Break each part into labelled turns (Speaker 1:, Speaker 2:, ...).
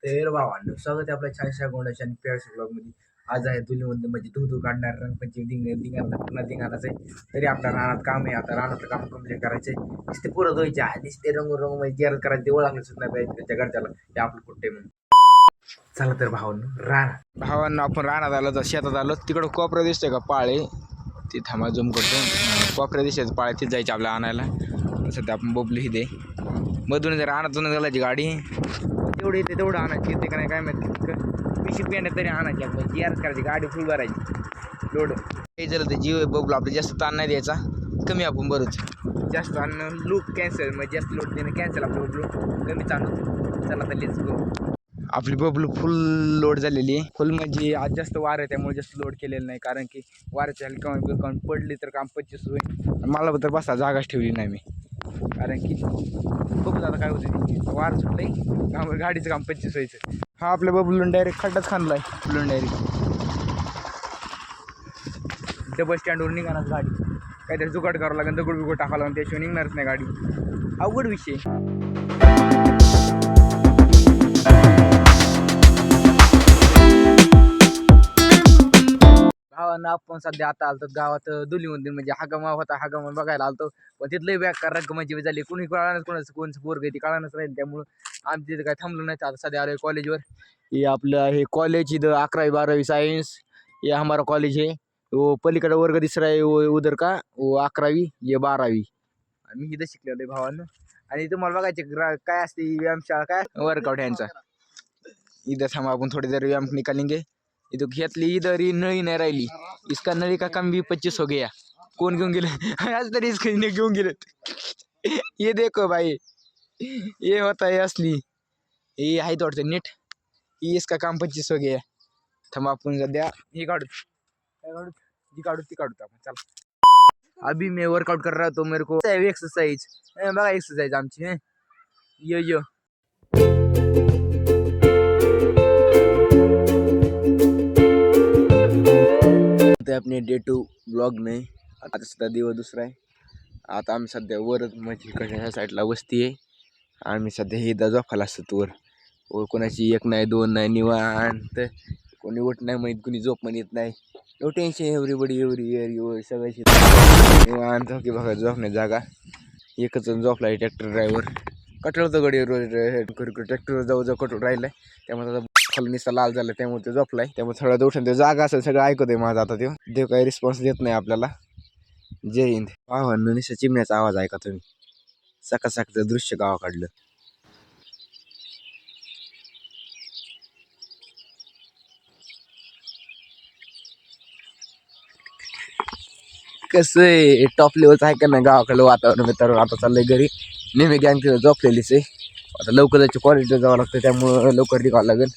Speaker 1: तर भावांनो, स्वागत आहे आपल्या छानशा गोंड्याच्या आणि प्यारशा ब्लॉगमध्ये. आज आहे धुलीवंदन म्हणजे धू काढणार रंगपंचमी धिंगाणा पुन्हा धिंगाणाच आहे. तरी आपल्या रानात काम आहे, आता रानातलं काम कंप्लीट करायचंय. नुसते पुरं धुवायचे आहे, नुसते रंग म्हणजे जेर करायचे, ते ओळखलं सुद्धा नाही पाहिजे त्याच्या घरच्याला ते आपलं कुठे म्हणून. चला तर भावांनो आपण रानात आलो तर शेतात आलो. तिकडं कोपऱ्या दिसतोय का पाळे, ती थांबा झूम करतो. कोपऱ्या दिसते पाळे, तिथे जायचे आपल्या आणायला. सध्या आपण बोबली ही दे मधून जर आणतून घालायची गाडी, तेवढी येते तेवढं आणायची, येते का नाही काय माहिती. पिशी पेंड्या तरी आणायची, आपण जीआरच करायची, गाडी फुल भरायची लोड. काही झालं तर जीव बघलो आपलं, जास्त ताण नाही द्यायचा, कमी आपण भरूच. जास्त अन्न लूप कॅन्सल म्हणजे जास्त लोड देणं कॅन्सल, आपलं बबलू कमी चालू. चला तर लेट्स गो. आपली बबलू फुल लोड झालेली आहे. फुल म्हणजे आज जास्त वार आहे त्यामुळे जास्त लोड केलेलं नाही, कारण की वाऱ्याच्या हलका पडली तर काम 25 होईल. मला तर बसा जागाच ठेवली नाही मी, कारण की बघू आता काय होतं. वार सुटलंय, गाडीचं काम 25 व्हायचं. हा आपल्या बबलून डायरेक्ट खड्डाच खांदलाय. बबलून डायरेक्ट डबल स्टँडवर निघाणार गाडी, काहीतरी जुगाड करावं लागेल, दगड बिगड टाकावं लागेल, त्याशिवाय निघणारच नाही गाडी. अवघड विषय. गावानं आपण सध्या आता आलतो गावात धुलीवंदन म्हणजे हागमा होता, हागमा बघायला आलतो. पण तिथलंही बेकार रंगमंची झाली, कोणी कळानच कोणाचं पोरग ती कळानच राहील. त्यामुळं आमच्या तिथं काय थांबलो नाही. आता सध्या आलोय कॉलेजवर. हे आपलं हे कॉलेज इथं 11वी 12वी सायन्स, ये हमारा कॉलेज है. वो पलीकडे वर्ग तिसरा आहे, वो उधर का वो 11वी ये 12वी. मी इथं शिकलेलो आहे भावानं. आणि तुम्हाला बघायचे काय असते व्यायामशाळा, काय वर्कआउट यांचा. इधर थांबा आपण थोडी देर व्यायाम निकालेंगे. इधर घेतली, इधर ही नळी नाही राहिली, इसका नळी का कम भी 25 हो गया. कोण घेऊन गेले आज तरी इसका घेऊन गेले. ये देखो भाई, ये होता है असली, ये आहे वाटतं नीट. ये इसका काम 25 हो गया. थांबा आपण सध्या ही काढू, काय काढू, जी काढू ती काढू आपण. चला अभी मैं वर्कआउट कर रहा तो मेरे को एक्सरसाइज बघा, एक्सरसाइज आमची है यो. अपने डे 2 ब्लॉग में आता सध्या दिवस दुसरा आहे. आता आम्ही सध्या वर म्हणजे ह्या साईडला वस्ती आहे. आम्ही सध्या हे झोपायला असतो वर कोणाची एक नाही दोन नाही, निवांत. कोणी उठ नाही माहीत, कोणी झोप पण येत नाही. नो टेन्शन, एव्हरीबडी एव्हरी सगळ्याची निवांत. की बघा झोपण्याची जागा एकच झोपला आहे. ट्रॅक्टर ड्रायव्हर कटळतो गडी ट्रॅक्टर जवळ कटळ राहिलाय, त्यामुळे खाली निसा लाल झाला, त्यामुळे ते झोपलाय. त्यामुळे थोडं उठून ते जागा असेल सगळं ऐकतोय माझा. आता देव काही रिस्पॉन्स देत नाही आपल्याला. जय हिंद. भावांनो, निसा चिमण्याचा आवाज ऐका तुम्ही, सकाळचं दृश्य गावाकडलं. कसं आहे, टॉप लेवलचं आहे का नाही गावाकडलं वातावरण मित्रांनो. आता चाललंय घरी, नेहमी गँग तिथं झोपलेलीच आहे. आता लवकर जायचं, कॉलेजला जावं लागतं, त्यामुळं लवकर निघावं लागेल.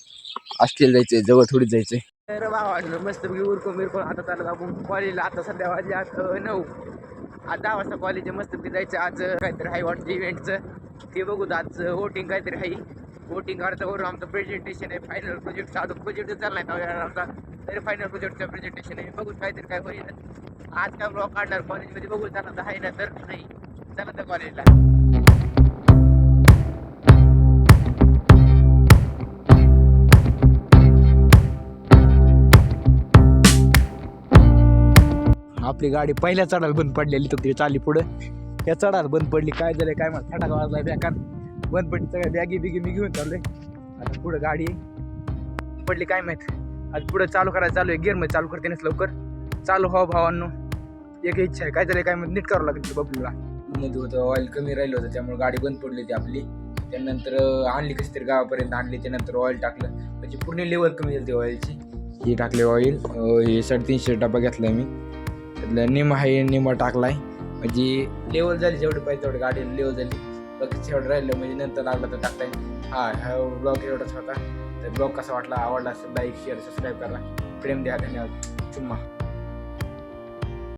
Speaker 1: हॉस्टेल जायचंय, जवळ थोडी जायचंय. तर भावांनो मस्त उरकून आता चालू आपण कॉलेजला. आता सध्या वाजले 9, आज 10 वाजता कॉलेज मस्तपैकी जायचं. आज काहीतरी हाय वाटतं इव्हेंटचं, ते बघू. आज वोटिंग काहीतरी आहे, वोटिंग करायचं. वरून आमचं प्रेझेंटेशन आहे, फायनल प्रोजेक्ट. अजून प्रोजेक्ट चाललाय ना आमचा, तरी फायनल प्रोजेक्टचं प्रेझेंटेशन आहे. बघू काहीतरी काय होईल. आज काय ब्लॉग काढणार कॉलेजमध्ये, बघू. चला तर आहे ना, तर नाही चला तर कॉलेजला. आपली गाडी पहिल्या चढायला बंद पडलेली, तर ती चालली पुढं. त्या चढायला बंद पडली, काय झालं काय मला फटाका वाजलाय बेकार. बंद पडली सगळ्या बॅगी बिगी मी घेऊन चाललोय. आता पुढं गाडी पडली काय माहित. आज पुढं चालू करायचं चालू आहे, गिअरमध्ये चालू करते नस लवकर चालू हो भावांनो. एक इच्छा आहे, काय झालं काय माहित, नीट करावं लागेल बबलूला. मध्ये होतं ऑइल कमी राहिलं होतं, त्यामुळे गाडी बंद पडली होती आपली. त्यानंतर आणली कशी तरी गावापर्यंत आणली, त्यानंतर ऑइल टाकलं म्हणजे पूर्ण लेवल कमी झाली ऑइलची. ही टाकले ऑइल, हे 350 डबा घेतलाय मी. त्यातला निम आहे, निमा टाकलाय म्हणजे लेवल झाली, जेवढे पाहिजे तेवढे गाडी लेवल झाली. बाकी एवढं राहिलं म्हणजे नंतर लागलं तर टाकताय. हा ब्लॉग एवढाच होता. तर ब्लॉग कसा वाटला, आवडला असेल लाईक शेअर सबस्क्राईब करा, प्रेम द्या. धन्यवाद. चुम्मा.